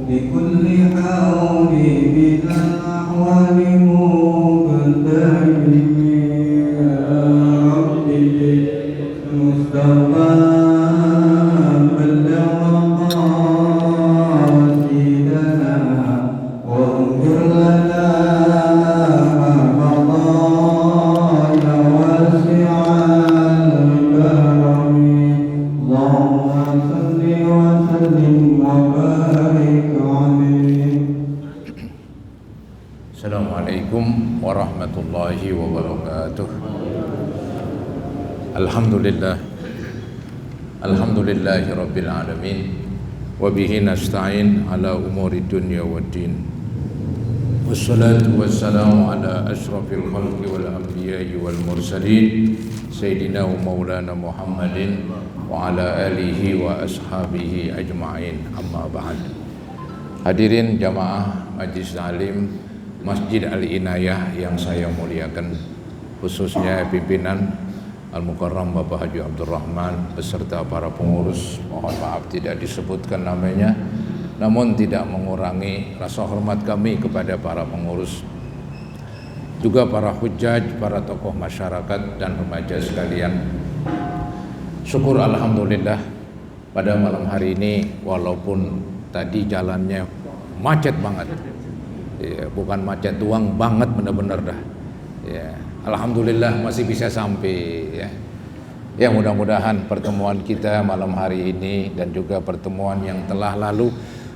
بكل حول من الأحوال مقتحم يا ربي المصطفى بلغ مقاصدنا واغفر لنا ما مضى يا واسع الكرم اللهم صل وسلم وبارك عليه. Assalamualaikum warahmatullahi wabarakatuh. Alhamdulillahi rabbil alamin. Wabihi nasta'in ala umuri dunya waddin. Wassalatu wassalamu ala ashrafil khalqi wal anbiya'i wal mursalin Sayyidina wa maulana Muhammadin wa ala alihi wa ashabihi ajma'in, amma ba'd. Hadirin jamaah Majlis Ta'lim Masjid Al-Inayah yang saya muliakan, khususnya pimpinan Al-Mukarram Bapak Haji Abdurrahman beserta para pengurus, mohon maaf tidak disebutkan namanya, namun tidak mengurangi rasa hormat kami kepada para pengurus, juga para hujjaj, para tokoh masyarakat dan remaja sekalian. Syukur alhamdulillah pada malam hari ini, walaupun tadi jalannya macet banget, ya, bukan macet doang, banget bener-bener dah, ya, alhamdulillah masih bisa sampai, ya. Ya, mudah-mudahan pertemuan kita malam hari ini dan juga pertemuan yang telah lalu,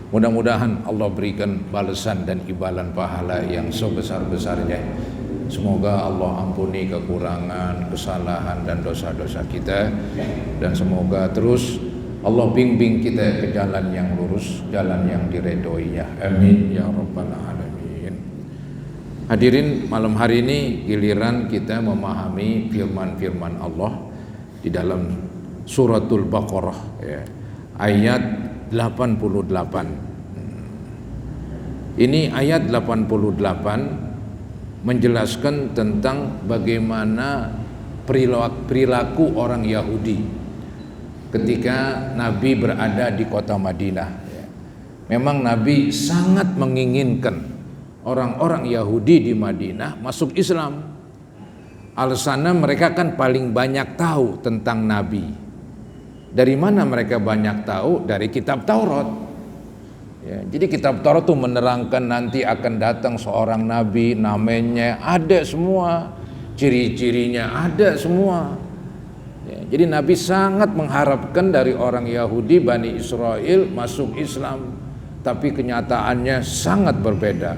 mudah-mudahan Allah berikan balasan dan imbalan pahala yang sebesar-besarnya. Semoga Allah ampuni kekurangan, kesalahan dan dosa-dosa kita, dan semoga terus Allah bimbing kita ke jalan yang lurus, jalan yang diredhoinya. Amin ya rabbal alamin. Hadirin, malam hari ini giliran kita memahami firman-firman Allah di dalam suratul Baqarah, ya, ayat 88. Ini ayat 88 menjelaskan tentang bagaimana perilaku orang Yahudi ketika Nabi berada di kota Madinah. Memang Nabi sangat menginginkan orang-orang Yahudi di Madinah masuk Islam. Alasannya mereka kan paling banyak tahu tentang Nabi. Dari mana mereka banyak tahu? Dari kitab Taurat. Ya, jadi kitab Taurat itu menerangkan nanti akan datang seorang Nabi, namanya ada semua, ciri-cirinya ada semua. Ya, jadi Nabi sangat mengharapkan dari orang Yahudi Bani Israel masuk Islam, tapi kenyataannya sangat berbeda.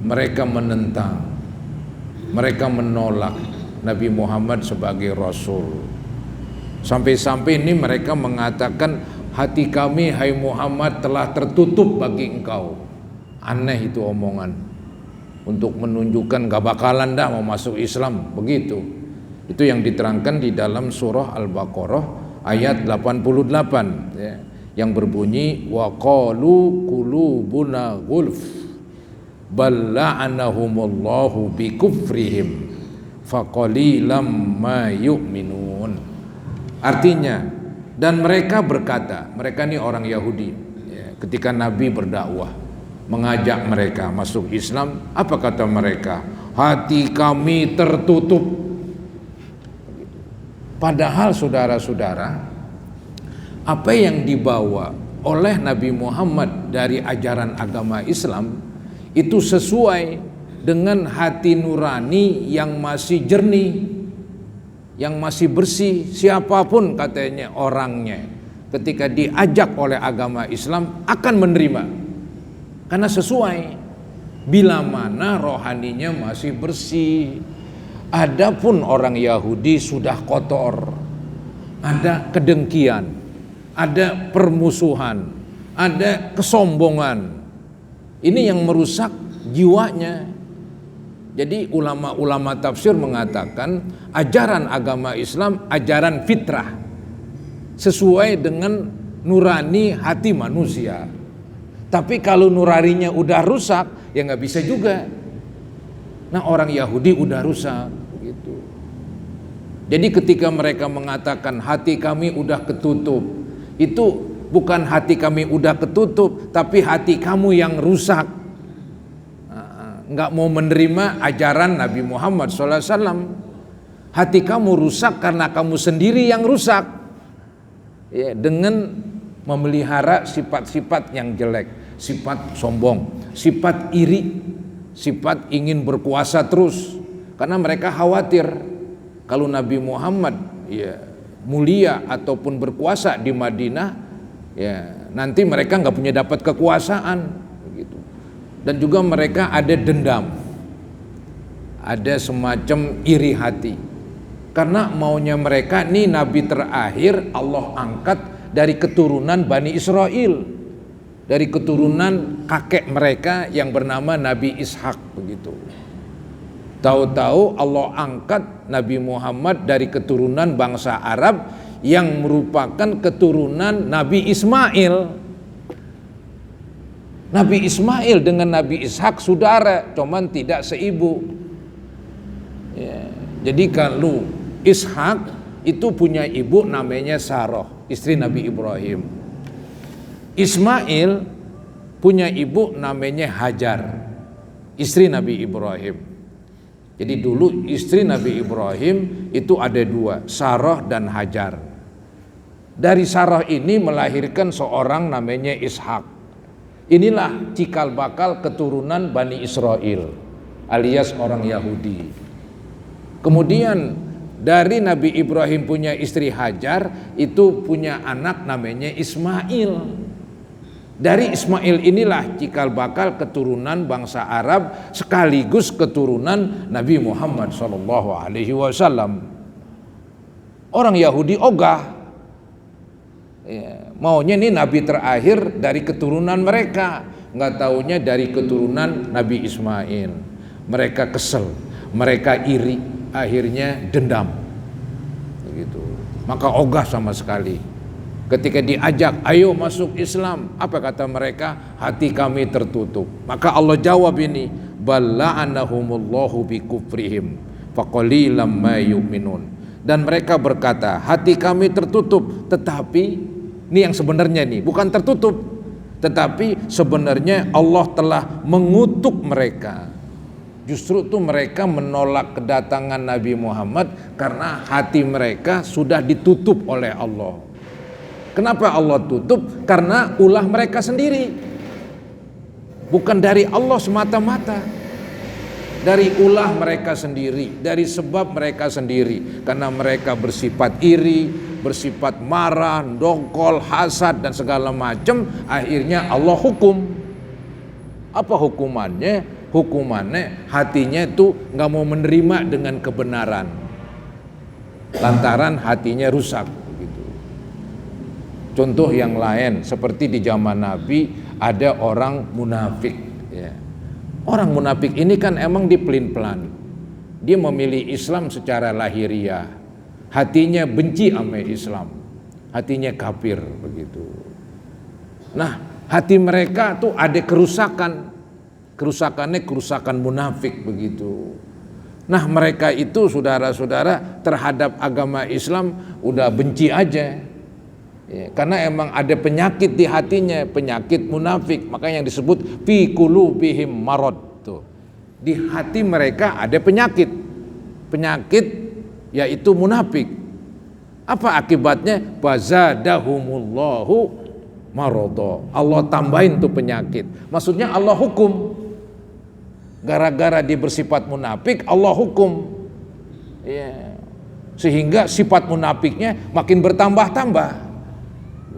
Mereka menentang, mereka menolak Nabi Muhammad sebagai Rasul. Sampai-sampai ini mereka mengatakan, hati kami hai Muhammad telah tertutup bagi engkau. Aneh itu omongan, untuk menunjukkan gak bakalan dah mau masuk Islam, begitu. Itu yang diterangkan di dalam surah Al-Baqarah ayat 88, ya, yang berbunyi wa qalu qulubuna ghulf bal la'anahumullahu bikufrihim faqalilam ma yu'minun. Artinya, dan mereka berkata, mereka ini orang Yahudi, ya, ketika Nabi berdakwah mengajak mereka masuk Islam, apa kata mereka? Hati kami tertutup. Padahal saudara-saudara, apa yang dibawa oleh Nabi Muhammad dari ajaran agama Islam itu sesuai dengan hati nurani yang masih jernih, yang masih bersih. Siapapun katanya orangnya, ketika diajak oleh agama Islam akan menerima, karena sesuai bila mana rohaninya masih bersih. Adapun orang Yahudi sudah kotor, ada kedengkian, ada permusuhan, ada kesombongan. Ini yang merusak jiwanya. Jadi ulama-ulama tafsir mengatakan ajaran agama Islam ajaran fitrah, sesuai dengan nurani hati manusia. Tapi kalau nuraninya udah rusak, ya nggak bisa juga. Nah, orang Yahudi udah rusak, gitu. Jadi ketika mereka mengatakan hati kami udah ketutup, itu bukan hati kami udah ketutup, tapi hati kamu yang rusak. Nggak mau menerima ajaran Nabi Muhammad SAW. Hati kamu rusak karena kamu sendiri yang rusak, ya, dengan memelihara sifat-sifat yang jelek, sifat sombong, sifat iri, sifat ingin berkuasa terus. Karena mereka khawatir kalau Nabi Muhammad ya mulia ataupun berkuasa di Madinah, ya nanti mereka nggak punya dapat kekuasaan begitu. Dan juga mereka ada dendam, ada semacam iri hati, karena maunya mereka nih nabi terakhir Allah angkat dari keturunan Bani Israel, dari keturunan kakek mereka yang bernama Nabi Ishak begitu. Tahu-tahu Allah angkat Nabi Muhammad dari keturunan bangsa Arab yang merupakan keturunan Nabi Ismail. Nabi Ismail dengan Nabi Ishak saudara, cuman tidak seibu. Ya, jadi kalau Ishak itu punya ibu namanya Sarah, istri Nabi Ibrahim. Ismail punya ibu namanya Hajar, istri Nabi Ibrahim. Jadi dulu istri Nabi Ibrahim itu ada dua, Sarah dan Hajar. Dari Sarah ini melahirkan seorang namanya Ishak. Inilah cikal bakal keturunan Bani Israel alias orang Yahudi. Kemudian dari Nabi Ibrahim punya istri Hajar itu punya anak namanya Ismail. Dari Ismail inilah cikal bakal keturunan bangsa Arab sekaligus keturunan Nabi Muhammad SAW. Orang Yahudi ogah, ya, maunya nih nabi terakhir dari keturunan mereka, nggak taunya dari keturunan Nabi Ismail. Mereka kesel, mereka iri, akhirnya dendam, begitu. Maka ogah sama sekali. Ketika diajak, ayo masuk Islam, apa kata mereka? Hati kami tertutup. Maka Allah jawab ini, balla'anahumullahu bikufrihim faqalilam ma yu'minun. Dan mereka berkata, hati kami tertutup, tetapi ini yang sebenarnya nih, bukan tertutup, tetapi sebenarnya Allah telah mengutuk mereka. Justru itu mereka menolak kedatangan Nabi Muhammad karena hati mereka sudah ditutup oleh Allah. Kenapa Allah tutup? Karena ulah mereka sendiri, bukan dari Allah semata-mata, dari ulah mereka sendiri, dari sebab mereka sendiri. Karena mereka bersifat iri, bersifat marah, dongkol, hasad dan segala macam. Akhirnya Allah hukum. Apa hukumannya? Hukumannya hatinya itu nggak mau menerima dengan kebenaran, lantaran hatinya rusak. Contoh yang lain seperti di zaman Nabi ada orang munafik, ya. Orang munafik ini kan emang dipelin-pelan. Dia memilih Islam secara lahiriah, hatinya benci sama Islam, hatinya kafir begitu. Nah, hati mereka tuh ada kerusakan. Kerusakannya kerusakan munafik begitu. Nah, mereka itu saudara-saudara terhadap agama Islam udah benci aja. Ya, karena emang ada penyakit di hatinya, penyakit munafik, makanya yang disebut fi qulubihim marad tuh. Di hati mereka ada penyakit yaitu munafik. Apa akibatnya? Fazadahumullahu marada. Allah tambahin tuh penyakit. Maksudnya Allah hukum. Gara-gara dia bersifat munafik, Allah hukum. Ya. Sehingga sifat munafiknya makin bertambah-tambah.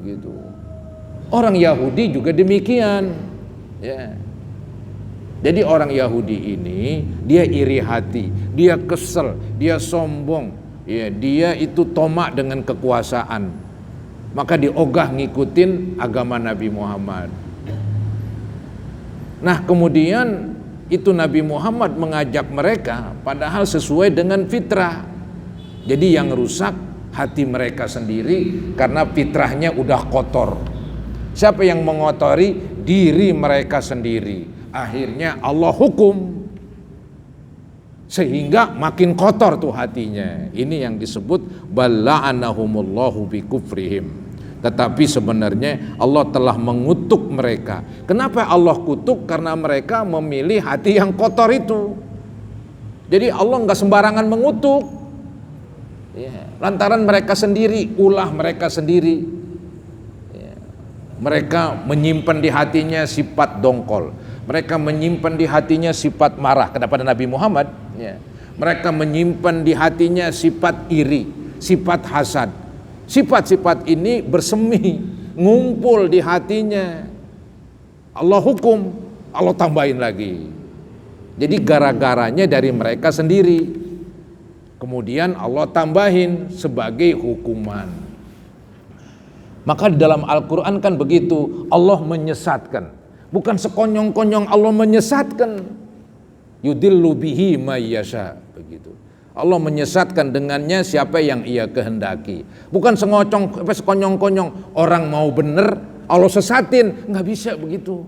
Begitu. Orang Yahudi juga demikian, ya. Jadi orang Yahudi ini dia iri hati, dia kesel, dia sombong, ya, dia itu tomak dengan kekuasaan. Maka diogah ngikutin agama Nabi Muhammad. Nah, kemudian itu Nabi Muhammad mengajak mereka padahal sesuai dengan fitrah. Jadi yang rusak hati mereka sendiri karena fitrahnya udah kotor. Siapa yang mengotori? Diri mereka sendiri. Akhirnya Allah hukum sehingga makin kotor tuh hatinya. Ini yang disebut balla'anahumullahu bikufrihim. Tetapi sebenarnya Allah telah mengutuk mereka. Kenapa Allah kutuk? Karena mereka memilih hati yang kotor itu. Jadi Allah nggak sembarangan mengutuk, ya, lantaran mereka sendiri, ulah mereka sendiri, ya. Mereka menyimpan di hatinya sifat dongkol, mereka menyimpan di hatinya sifat marah kepada Nabi Muhammad, ya. Mereka menyimpan di hatinya sifat iri, sifat hasad. Sifat-sifat ini bersemi, ngumpul di hatinya. Allah hukum, Allah tambahin lagi. Jadi gara-garanya dari mereka sendiri. Kemudian Allah tambahin sebagai hukuman. Maka di dalam Al-Quran kan begitu, Allah menyesatkan. Bukan sekonyong-konyong Allah menyesatkan. Yudillu bihi may yasha, begitu. Allah menyesatkan dengannya siapa yang ia kehendaki. Bukan sekonyong-konyong orang mau bener Allah sesatin, nggak bisa begitu,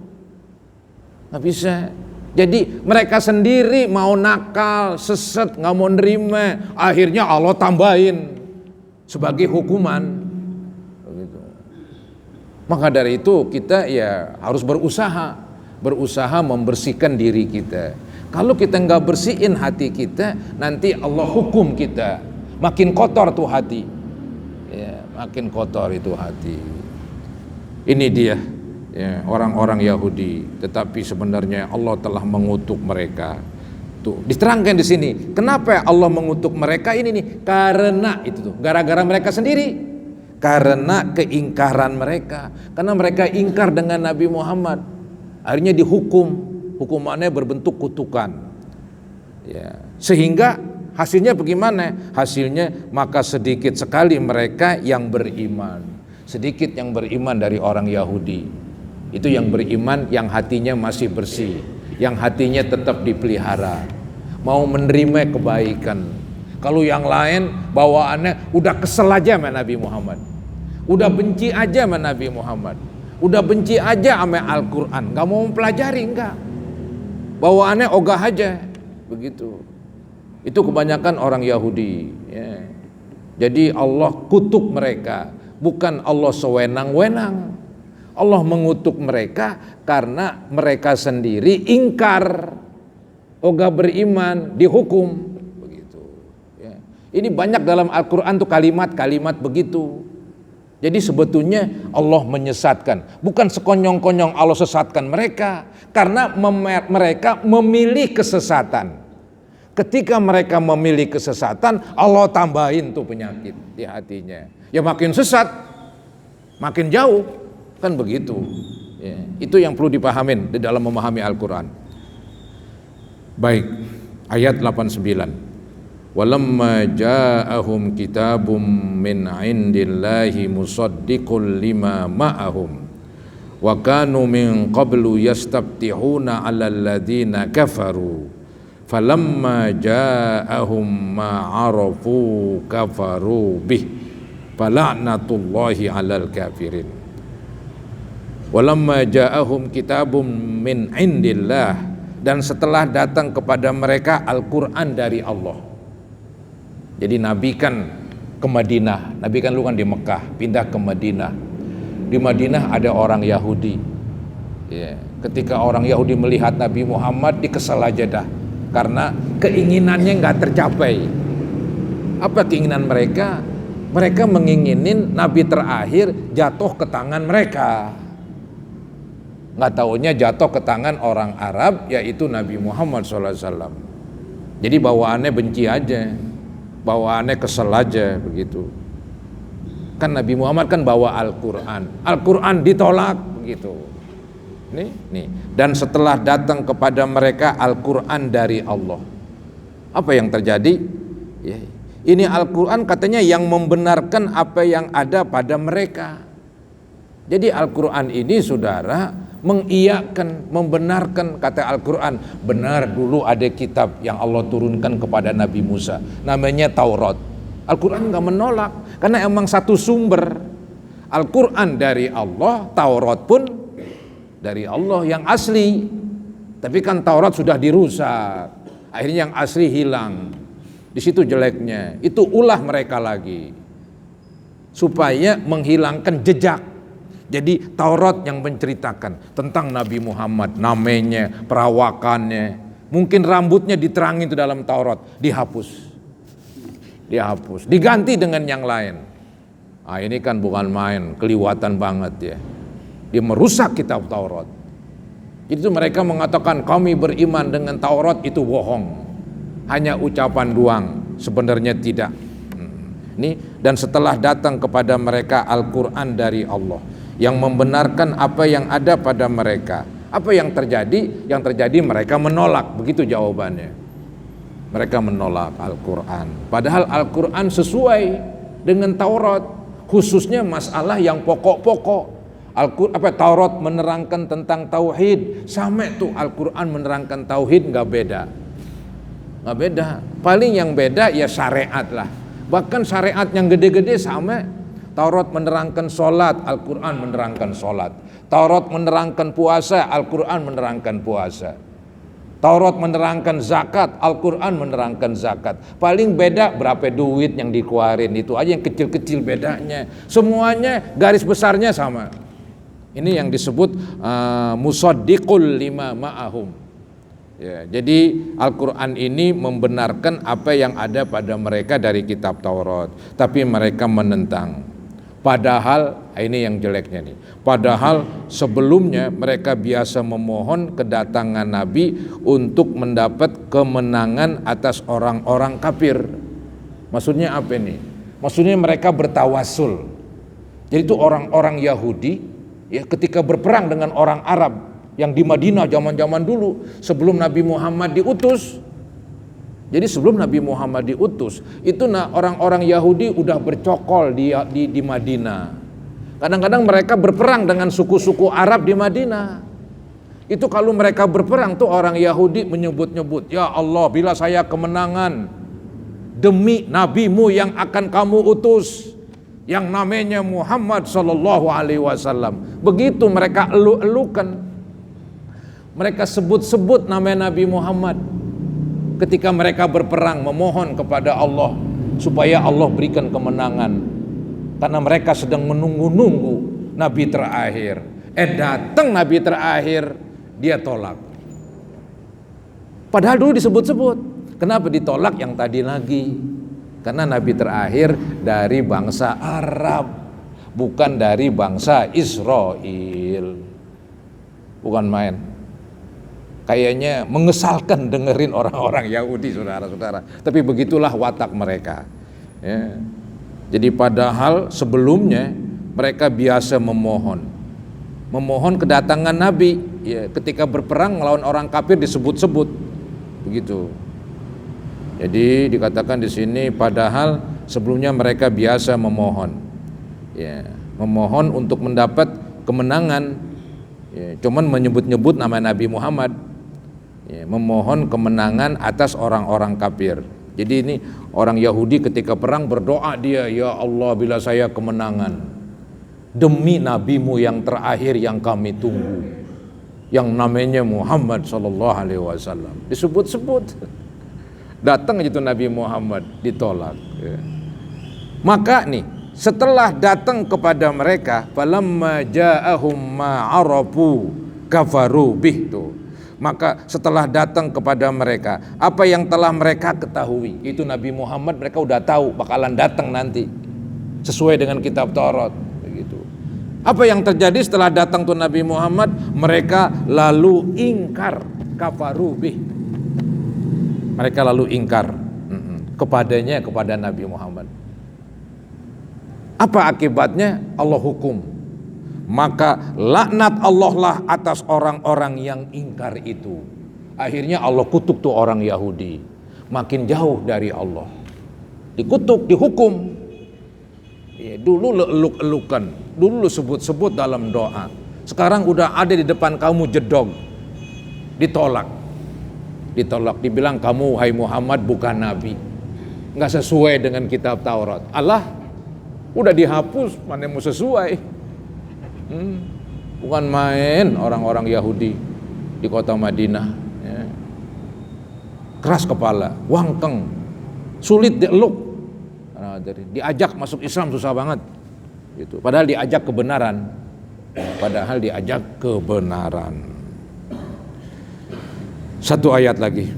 nggak bisa. Jadi mereka sendiri mau nakal, sesat, nggak mau nerima, akhirnya Allah tambahin sebagai hukuman. Begitu. Maka dari itu kita ya harus berusaha membersihkan diri kita. Kalau kita nggak bersihin hati kita, nanti Allah hukum kita. Makin kotor tuh hati, ya, makin kotor itu hati. Ini dia, ya, orang-orang Yahudi. Tetapi sebenarnya Allah telah mengutuk mereka. Tuh diterangkan di sini. Kenapa Allah mengutuk mereka ini nih? Karena itu tuh, gara-gara mereka sendiri. Karena keingkaran mereka. Karena mereka ingkar dengan Nabi Muhammad. Akhirnya dihukum. Hukumannya berbentuk kutukan, ya. Sehingga hasilnya bagaimana? Hasilnya maka sedikit sekali mereka yang beriman. Sedikit yang beriman dari orang Yahudi. Itu yang beriman, yang hatinya masih bersih, yang hatinya tetap dipelihara, mau menerima kebaikan. Kalau yang lain bawaannya udah kesel aja sama Nabi Muhammad, udah benci aja sama Nabi Muhammad, udah benci aja sama Al-Quran, gak mau mempelajari, enggak. Bawaannya ogah aja, begitu. Itu kebanyakan orang Yahudi, ya. Jadi Allah kutuk mereka, bukan Allah sewenang-wenang. Allah mengutuk mereka karena mereka sendiri ingkar, ogah beriman, dihukum, begitu. Ya. Ini banyak dalam Al-Quran tuh kalimat-kalimat begitu. Jadi sebetulnya Allah menyesatkan, bukan sekonyong-konyong Allah sesatkan mereka, karena mereka memilih kesesatan. Ketika mereka memilih kesesatan, Allah tambahin tuh penyakit di hatinya. Ya makin sesat, makin jauh, kan begitu. Ya, itu yang perlu dipahamin di dalam memahami Al-Quran. Baik, ayat 89. Walamma ja'ahum kitabum min indillahi musaddiqul lima ma'ahum wa kanu min qablu yastabtihuna 'alal ladzina kafaru falamma ja'ahum ma 'arafu kafaru bih fala'natullahi 'alal kafirin. Walamma ja'ahum kitabum min indillah, dan setelah datang kepada mereka Al-Quran dari Allah. Jadi Nabi kan ke Madinah, Nabi kan lu kan di Mekah, pindah ke Madinah. Di Madinah ada orang Yahudi, ya. Ketika orang Yahudi melihat Nabi Muhammad, dikesal aja dah, karena keinginannya nggak tercapai. Apa keinginan mereka? Mereka menginginin Nabi terakhir jatuh ke tangan mereka. Nggak taunya jatuh ke tangan orang Arab, yaitu Nabi Muhammad SAW. Jadi bawaannya benci aja, bawaannya kesel aja, begitu. Kan Nabi Muhammad kan bawa Al-Quran, Al-Quran ditolak, begitu. Nih. Dan setelah datang kepada mereka Al-Quran dari Allah, apa yang terjadi? Ya, ini Al-Quran katanya yang membenarkan apa yang ada pada mereka. Jadi Al-Quran ini, saudara, mengiyakan, membenarkan. Kata Al-Quran, benar dulu ada kitab yang Allah turunkan kepada Nabi Musa, namanya Taurat. Al-Quran gak menolak, karena emang satu sumber. Al-Quran dari Allah, Taurat pun dari Allah yang asli. Tapi kan Taurat sudah dirusak, akhirnya yang asli hilang. Di situ jeleknya, itu ulah mereka lagi. supaya menghilangkan jejak. Jadi Taurat yang menceritakan tentang Nabi Muhammad, namanya, perawakannya, mungkin rambutnya diterangin itu dalam Taurat, dihapus, diganti dengan yang lain. Ini kan bukan main, keliwatan banget ya. Dia merusak kitab Taurat. Jadi itu mereka mengatakan kami beriman dengan Taurat itu bohong, hanya ucapan doang, sebenarnya tidak. Dan setelah datang kepada mereka Al-Quran dari Allah yang membenarkan apa yang ada pada mereka, apa yang terjadi? Yang terjadi mereka menolak, begitu jawabannya. Mereka menolak Al-Quran, padahal Al-Quran sesuai dengan Taurat, khususnya masalah yang pokok-pokok. Taurat menerangkan tentang tauhid, sama tuh Al-Quran menerangkan tauhid, nggak beda. Paling yang beda ya syariat lah. Bahkan syariat yang gede-gede sama. Taurat menerangkan sholat, Al-Quran menerangkan sholat. Taurat menerangkan puasa, Al-Quran menerangkan puasa. Taurat menerangkan zakat, Al-Quran menerangkan zakat. Paling beda berapa duit yang dikeluarin, itu aja yang kecil-kecil bedanya. Semuanya garis besarnya sama. Ini yang disebut musaddiqul lima ma'ahum. Ya, jadi Al-Quran ini membenarkan apa yang ada pada mereka dari kitab Taurat, tapi mereka menentang. Padahal ini yang jeleknya nih. Padahal sebelumnya mereka biasa memohon kedatangan Nabi untuk mendapat kemenangan atas orang-orang kafir. Maksudnya apa ini? Maksudnya mereka bertawasul. Jadi itu orang-orang Yahudi ya, ketika berperang dengan orang Arab yang di Madinah zaman-zaman dulu sebelum Nabi Muhammad diutus. Jadi sebelum Nabi Muhammad diutus, itu orang-orang Yahudi udah bercokol di Madinah. Kadang-kadang mereka berperang dengan suku-suku Arab di Madinah. Itu kalau mereka berperang tuh orang Yahudi menyebut-nyebut, ya Allah, bila saya kemenangan demi nabimu yang akan kamu utus, yang namanya Muhammad sallallahu alaihi wasallam. Begitu mereka elu-elukan. Mereka sebut-sebut nama Nabi Muhammad ketika mereka berperang, memohon kepada Allah supaya Allah berikan kemenangan, karena mereka sedang menunggu-nunggu Nabi terakhir. Datang Nabi terakhir, dia tolak. Padahal dulu disebut-sebut. Kenapa ditolak yang tadi lagi? Karena Nabi terakhir dari bangsa Arab, bukan dari bangsa Israel. Bukan main. Kayaknya mengesalkan dengerin orang-orang Yahudi, saudara-saudara. Tapi begitulah watak mereka. Ya. Jadi padahal sebelumnya mereka biasa memohon kedatangan Nabi. Ya, ketika berperang melawan orang kafir disebut-sebut, begitu. Jadi dikatakan di sini padahal sebelumnya mereka biasa memohon, ya, memohon untuk mendapat kemenangan. Ya, cuman menyebut-nyebut nama Nabi Muhammad. Ya, memohon kemenangan atas orang-orang kafir. Jadi ini orang Yahudi ketika perang berdoa dia, ya Allah, bila saya kemenangan demi nabimu yang terakhir yang kami tunggu, yang namanya Muhammad sallallahu alaihi wasallam. Disebut-sebut. Datang itu Nabi Muhammad, ditolak. Ya. Maka nih, setelah datang kepada mereka, falamma ja'ahum ma'arafu kafaru bih tuh. Maka setelah datang kepada mereka apa yang telah mereka ketahui, itu Nabi Muhammad mereka udah tahu bakalan datang nanti sesuai dengan kitab Taurat, begitu. Apa yang terjadi setelah datang tuh Nabi Muhammad? Mereka lalu ingkar, kafaru bih. Mereka lalu ingkar kepadanya, kepada Nabi Muhammad. Apa akibatnya? Allah hukum. Maka laknat Allah lah atas orang-orang yang ingkar itu. Akhirnya Allah kutuk tuh orang Yahudi, makin jauh dari Allah, dikutuk, dihukum. Ya, dulu eluk-elukan, dulu sebut-sebut dalam doa, sekarang udah ada di depan kamu jedog, ditolak, dibilang kamu hai Muhammad bukan nabi, nggak sesuai dengan kitab Taurat. Allah udah dihapus, mana mau sesuai? Bukan main orang-orang Yahudi di kota Madinah, ya. Keras kepala, wangkeng, sulit dieluk, diajak masuk Islam susah banget, Gitu. Padahal diajak kebenaran. Satu ayat lagi.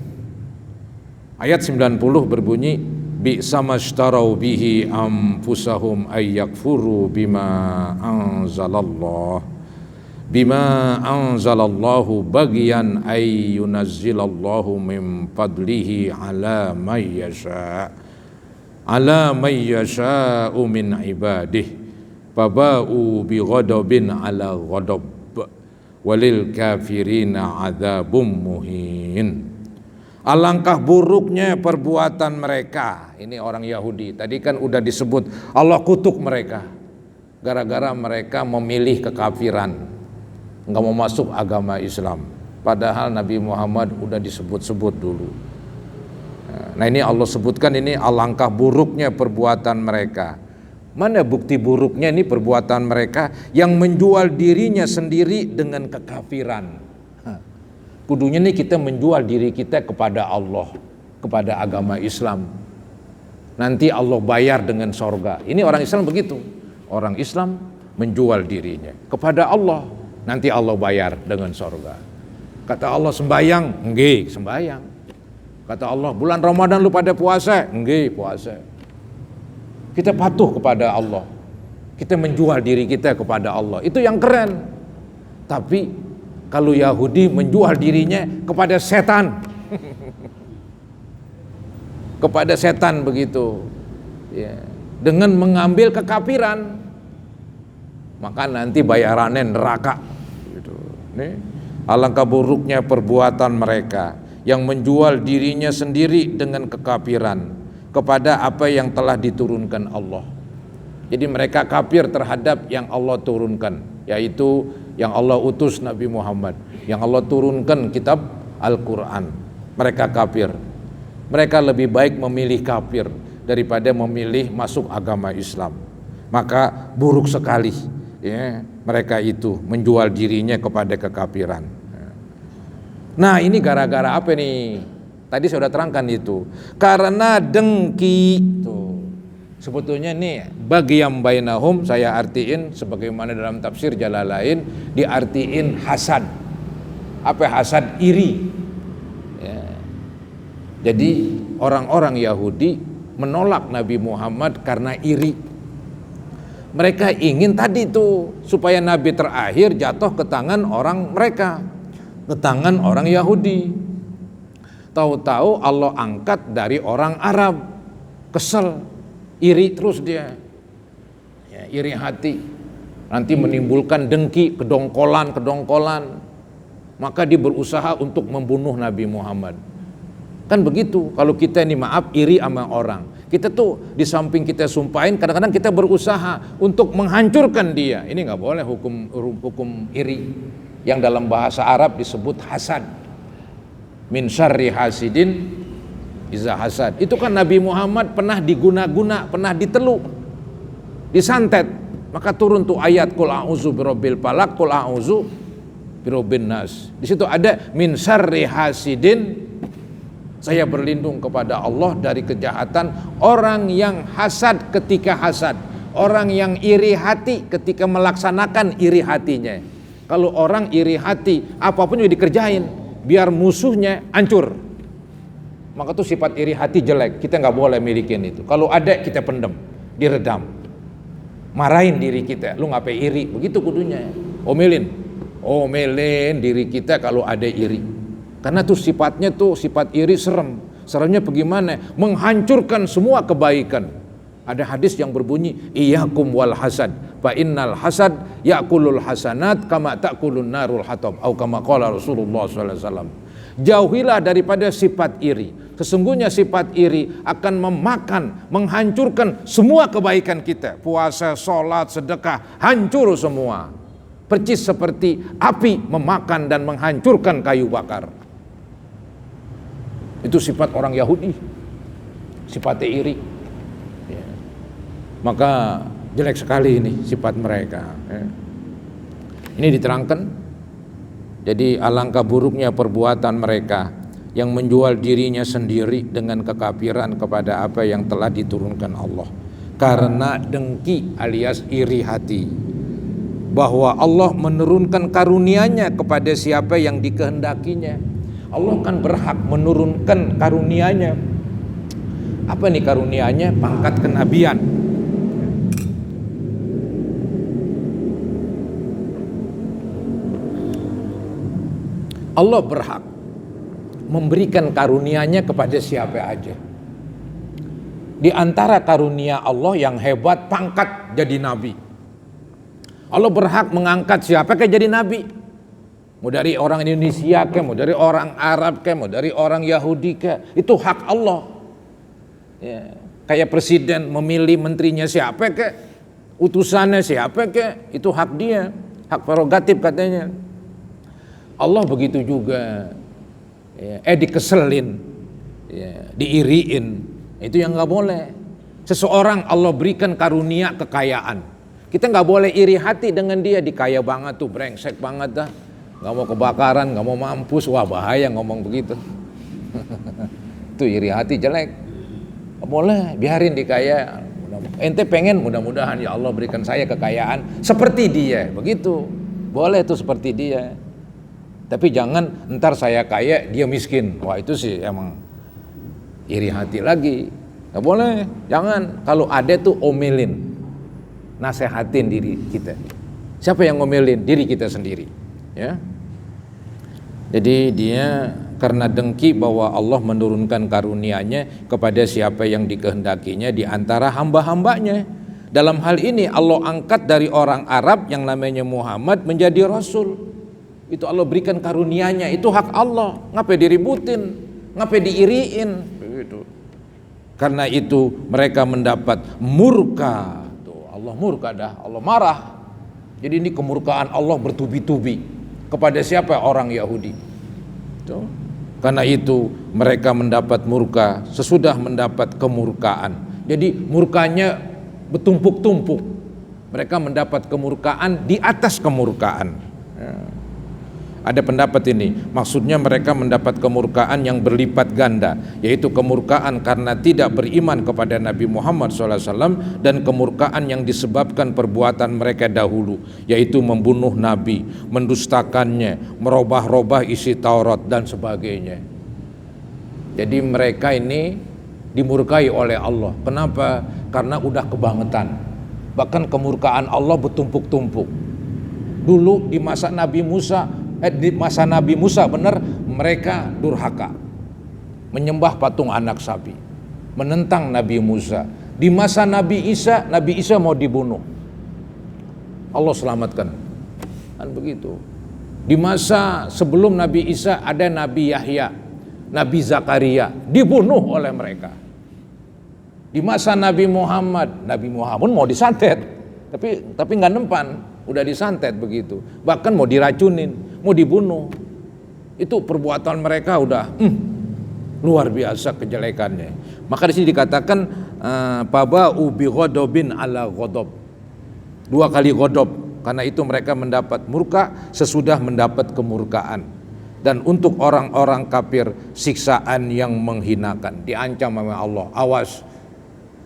Ayat 90 berbunyi bi'sa mashtarau bihi anfusahum ayyakfuru bima anzalallahu bagian ayyunazzilallahu min fadlihi ala may yasha'u min ibadihi faba'u bi ghadabin ala ghadab walil kafirina adzabum muhin. Alangkah buruknya perbuatan mereka. Ini orang Yahudi. Tadi kan udah disebut Allah kutuk mereka gara-gara mereka memilih kekafiran, nggak mau masuk agama Islam. Padahal Nabi Muhammad udah disebut-sebut dulu. Nah ini Allah sebutkan ini alangkah buruknya perbuatan mereka. Mana bukti buruknya ini perbuatan mereka yang menjual dirinya sendiri dengan kekafiran. Kudunya nih kita menjual diri kita kepada Allah, kepada agama Islam. Nanti Allah bayar dengan sorga. Ini orang Islam begitu. Orang Islam menjual dirinya kepada Allah. Nanti Allah bayar dengan sorga. Kata Allah sembayang, nggih sembayang. Kata Allah bulan Ramadan lu pada puasa, nggih puasa. Kita patuh kepada Allah. Kita menjual diri kita kepada Allah. Itu yang keren. Tapi kalau Yahudi menjual dirinya kepada setan. Kepada setan begitu. Ya. Dengan mengambil kekafiran. Maka nanti bayarannya neraka. Gitu. Nih, alangkah buruknya perbuatan mereka yang menjual dirinya sendiri dengan kekafiran kepada apa yang telah diturunkan Allah. Jadi mereka kafir terhadap yang Allah turunkan, yaitu yang Allah utus Nabi Muhammad, yang Allah turunkan kitab Al-Quran. Mereka kafir. Mereka lebih baik memilih kafir daripada memilih masuk agama Islam. Maka buruk sekali ya, mereka itu menjual dirinya kepada kekafiran. Nah ini gara-gara apa nih? Tadi saya sudah terangkan itu. Karena dengki tuh. Sebetulnya nih bagi yang bainahum saya artiin sebagaimana dalam tafsir Jalalain diartiin hasad. Apa hasad? Iri. Ya. Jadi orang-orang Yahudi menolak Nabi Muhammad karena iri. Mereka ingin tadi tuh supaya Nabi terakhir jatuh ke tangan orang mereka, ke tangan orang Yahudi. Tahu-tahu Allah angkat dari orang Arab. Kesel, iri terus dia ya, iri hati, nanti menimbulkan dengki, kedongkolan, maka dia berusaha untuk membunuh Nabi Muhammad. Kan begitu, kalau kita ini maaf iri sama orang, kita tuh di samping kita sumpahin, kadang-kadang kita berusaha untuk menghancurkan dia. Ini nggak boleh, hukum iri yang dalam bahasa Arab disebut hasad. Min syarri hasidin iza hasad. Itu kan Nabi Muhammad pernah diguna-guna, pernah ditelu, disantet, maka turun tuh ayat qul a'udzu birabbil falaq, qul a'udzu birabbin nas. Di situ ada min syarri hasidin, saya berlindung kepada Allah dari kejahatan orang yang hasad ketika hasad, orang yang iri hati ketika melaksanakan iri hatinya. Kalau orang iri hati apapun juga dikerjain biar musuhnya hancur, maka tuh sifat iri hati jelek, kita nggak boleh milikin itu. Kalau ada kita pendem, diredam, marahin diri kita, lu ngapain iri, begitu kudunya. Omelin diri kita kalau ada iri, karena tuh sifatnya tuh sifat iri serem. Seremnya bagaimana? Menghancurkan semua kebaikan. Ada hadis yang berbunyi iyyakum wal hasad fa innal hasad ya'kulul hasanat kama ta'kulun narul hatab atau kama qala Rasulullah sallallahu alaihi wasallam. Jauhilah daripada sifat iri. Sesungguhnya sifat iri akan memakan, menghancurkan semua kebaikan kita. Puasa, sholat, sedekah, hancur semua. Percis seperti api memakan dan menghancurkan kayu bakar. Itu sifat orang Yahudi, sifatnya iri. Ya. Maka jelek sekali ini sifat mereka. Ya. Ini diterangkan. Jadi alangkah buruknya perbuatan mereka yang menjual dirinya sendiri dengan kekafiran kepada apa yang telah diturunkan Allah. karena dengki alias iri hati, bahwa Allah menurunkan karunia-Nya kepada siapa yang dikehendakinya. Allah kan berhak menurunkan karunia-Nya. Apa nih karunia-Nya? Pangkat kenabian. Allah berhak memberikan karunia-Nya kepada siapa aja. Di antara karunia Allah yang hebat, pangkat jadi nabi. Allah berhak mengangkat siapa ke jadi nabi. Mau dari orang Indonesia ke, mau dari orang Arab ke, mau dari orang Yahudi ke, itu hak Allah. Ya, kayak presiden memilih menterinya siapa ke, utusannya siapa ke, itu hak dia, hak prerogatif katanya. Allah begitu juga. Ya, dikeselin, ya, diiriin, itu yang nggak boleh. Seseorang Allah berikan karunia kekayaan, kita nggak boleh iri hati dengan dia. Dikaya banget tuh, brengsek banget dah, nggak mau kebakaran, nggak mau mampus, wah bahaya ngomong begitu. Itu iri hati, jelek. Nggak boleh, biarin dikaya. Ente pengen mudah-mudahan ya Allah berikan saya kekayaan seperti dia, begitu. Boleh tuh seperti dia. Tapi jangan ntar saya kaya dia miskin. Wah itu sih emang iri hati lagi. Nggak boleh, jangan. Kalau ada tuh omelin, nasehatin diri kita. Siapa yang ngomelin? Diri kita sendiri, ya. Jadi dia karena dengki bahwa Allah menurunkan karunia-Nya kepada siapa yang dikehendakinya di antara hamba-hambanya. Dalam hal ini Allah angkat dari orang Arab yang namanya Muhammad menjadi Rasul. Itu Allah berikan karunia-Nya, itu hak Allah. Ngapain diributin, ngapain diiriin begitu. Karena itu mereka mendapat murka. Tuh, Allah murka dah, Allah marah. Jadi ini kemurkaan Allah bertubi-tubi kepada siapa? Orang Yahudi. Tuh. Karena itu mereka mendapat murka sesudah mendapat kemurkaan. Jadi murkanya bertumpuk-tumpuk. Mereka mendapat kemurkaan di atas kemurkaan. Ya. Ada pendapat ini, maksudnya mereka mendapat kemurkaan yang berlipat ganda, yaitu kemurkaan karena tidak beriman kepada Nabi Muhammad SAW dan kemurkaan yang disebabkan perbuatan mereka dahulu, yaitu membunuh Nabi, mendustakannya, merubah-rubah isi Taurat dan sebagainya. Jadi mereka ini dimurkai oleh Allah. Kenapa? Karena udah kebangetan. Bahkan kemurkaan Allah bertumpuk-tumpuk. Dulu di masa Nabi Musa benar mereka durhaka, menyembah patung anak sapi, menentang Nabi Musa. Di masa Nabi Isa mau dibunuh, Allah selamatkan, kan begitu. Di masa sebelum Nabi Isa ada Nabi Yahya, Nabi Zakaria, dibunuh oleh mereka. Di masa Nabi Muhammad mau disantet, tapi nggak nempan. Udah disantet begitu, bahkan mau diracunin, mau dibunuh. Itu perbuatan mereka udah luar biasa kejelekannya. Maka di sini dikatakan paba'u bi ghadabin ala ghadab. 2 kali ghadab, karena itu mereka mendapat murka sesudah mendapat kemurkaan. Dan untuk orang-orang kafir siksaan yang menghinakan, diancam oleh Allah. Awas,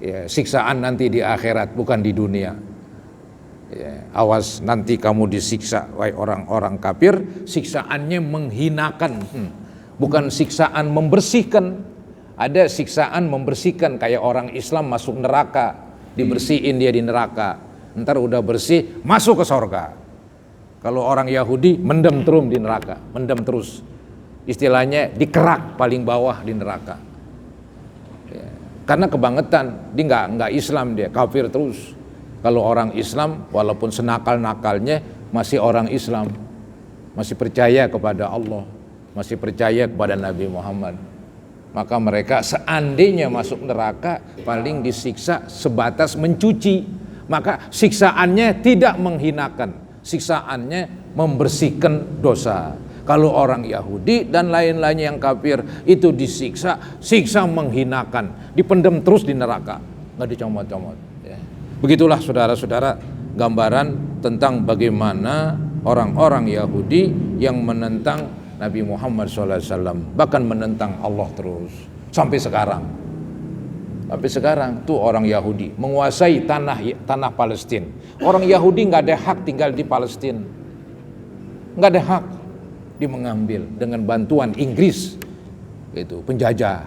ya, siksaan nanti di akhirat bukan di dunia. Ya, awas nanti kamu disiksa, wahai orang-orang kafir. Siksaannya menghinakan, bukan siksaan membersihkan. Ada siksaan membersihkan, kayak orang Islam masuk neraka, dibersihin dia di neraka, ntar udah bersih masuk ke sorga. Kalau orang Yahudi mendem terus di neraka, mendem terus, istilahnya dikerak paling bawah di neraka. Ya, karena kebangetan, dia nggak Islam, dia kafir terus. Kalau orang Islam walaupun senakal-nakalnya masih orang Islam, masih percaya kepada Allah, masih percaya kepada Nabi Muhammad. Maka mereka seandainya masuk neraka paling disiksa sebatas mencuci. Maka siksaannya tidak menghinakan, siksaannya membersihkan dosa. Kalau orang Yahudi dan lain-lainnya yang kafir itu disiksa, siksa menghinakan, dipendam terus di neraka, nggak dicomot-comot. Begitulah saudara-saudara gambaran tentang bagaimana orang-orang Yahudi yang menentang Nabi Muhammad SAW, bahkan menentang Allah terus sampai sekarang. Sampai sekarang tuh orang Yahudi menguasai tanah Palestina. Orang Yahudi nggak ada hak tinggal di Palestina, nggak ada hak. Dia mengambil dengan bantuan Inggris, itu penjajah.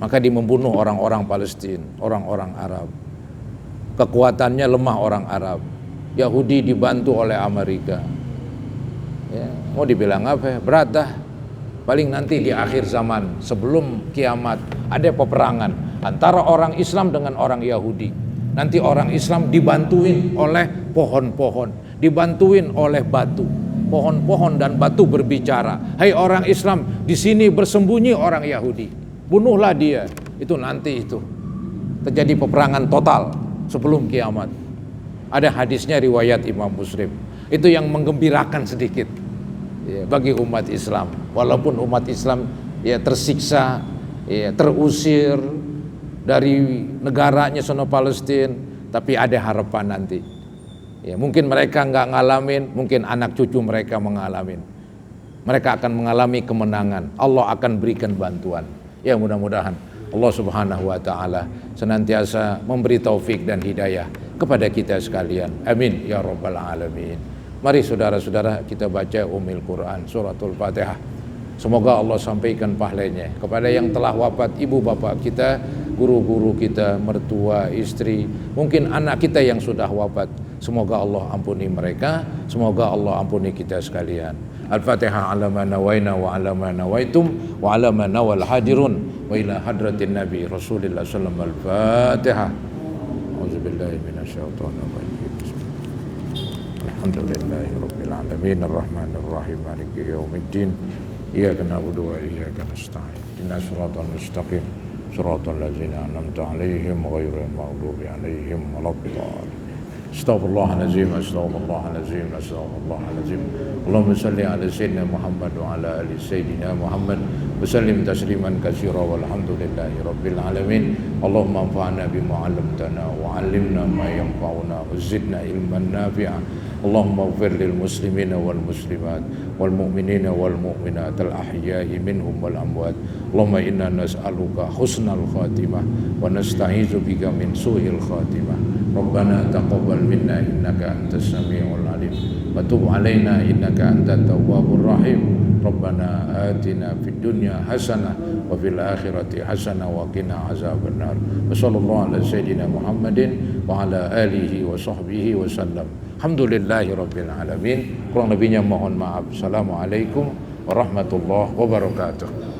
Maka dia membunuh orang-orang Palestina, orang-orang Arab. Kekuatannya lemah orang Arab. Yahudi dibantu oleh Amerika. Ya, mau dibilang apa? Berat dah. Paling nanti di akhir zaman sebelum kiamat ada peperangan antara orang Islam dengan orang Yahudi. Nanti orang Islam dibantuin oleh pohon-pohon, dibantuin oleh batu. Pohon-pohon dan batu berbicara, "Hai orang Islam, di sini bersembunyi orang Yahudi. Bunuhlah dia." Itu nanti itu terjadi peperangan total sebelum kiamat. Ada hadisnya riwayat Imam Muslim. Itu yang menggembirakan sedikit ya, bagi umat Islam. Walaupun umat Islam ya tersiksa, ya, terusir dari negaranya sono Palestina, tapi ada harapan nanti. Ya, mungkin mereka nggak ngalamin, mungkin anak cucu mereka mengalami. Mereka akan mengalami kemenangan. Allah akan berikan bantuan. Ya, mudah-mudahan Allah Subhanahu wa taala senantiasa memberi taufik dan hidayah kepada kita sekalian. Amin ya rabbal alamin. Mari saudara-saudara kita baca Ummul Quran suratul Fatihah. Semoga Allah sampaikan pahalanya kepada yang telah wafat, ibu bapak kita, guru-guru kita, mertua, istri, mungkin anak kita yang sudah wafat. Semoga Allah ampuni mereka, semoga Allah ampuni kita sekalian. Al-Fatihah ala ma nawaina wa ala ma nawaitum wa ala ma nawal hadirun wa ila hadratin Nabi Rasulillah sallallahu alaihi wasallam. Al-Fatihah. Auzubillahi minasyaitonir rajim. Alhamdulillahi rabbil alamin arrahmanir rahim maliki yaumiddin. Iyyaka na'budu wa iyyaka nasta'in. Ihdinas siratal mustaqim. Siratal ladzina an'amta 'alaihim ghairil maghdubi 'alaihim waladdallin. Astaghfirullahaladzim, astaghfirullahaladzim, astaghfirullahaladzim. Allahumma salli ala sayyidina Muhammad wa ala ali sayyidina Muhammad wa sallim tasliman katsira walhamdulillahi rabbil alamin. Allahumma anfa'na bima 'allamtana wa 'allimna ma yanfa'una wa zidna ilman nafi'a. Allahumma ighfir lil muslimina wal muslimat wal mu'minina wal mu'minat al ahya'i minhum wal amwat. Allahumma inna nas'aluka husnal khatimah wa nasta'izu bika min su'il khatimah. Rabbana taqabbal minna innaka antas samiul alim wa tub alaina innaka antat tawwabur rahim. Rabbana atina fid dunya hasanah wa fil akhirati hasanah wa qina azabannar. Wa sallallahu ala sayyidina Muhammadin wa ala alihi wa sahbihi wa sallam. Alhamdulillahi rabbil alamin. Kurang lebihnya mohon maaf. Assalamualaikum warahmatullahi wabarakatuh.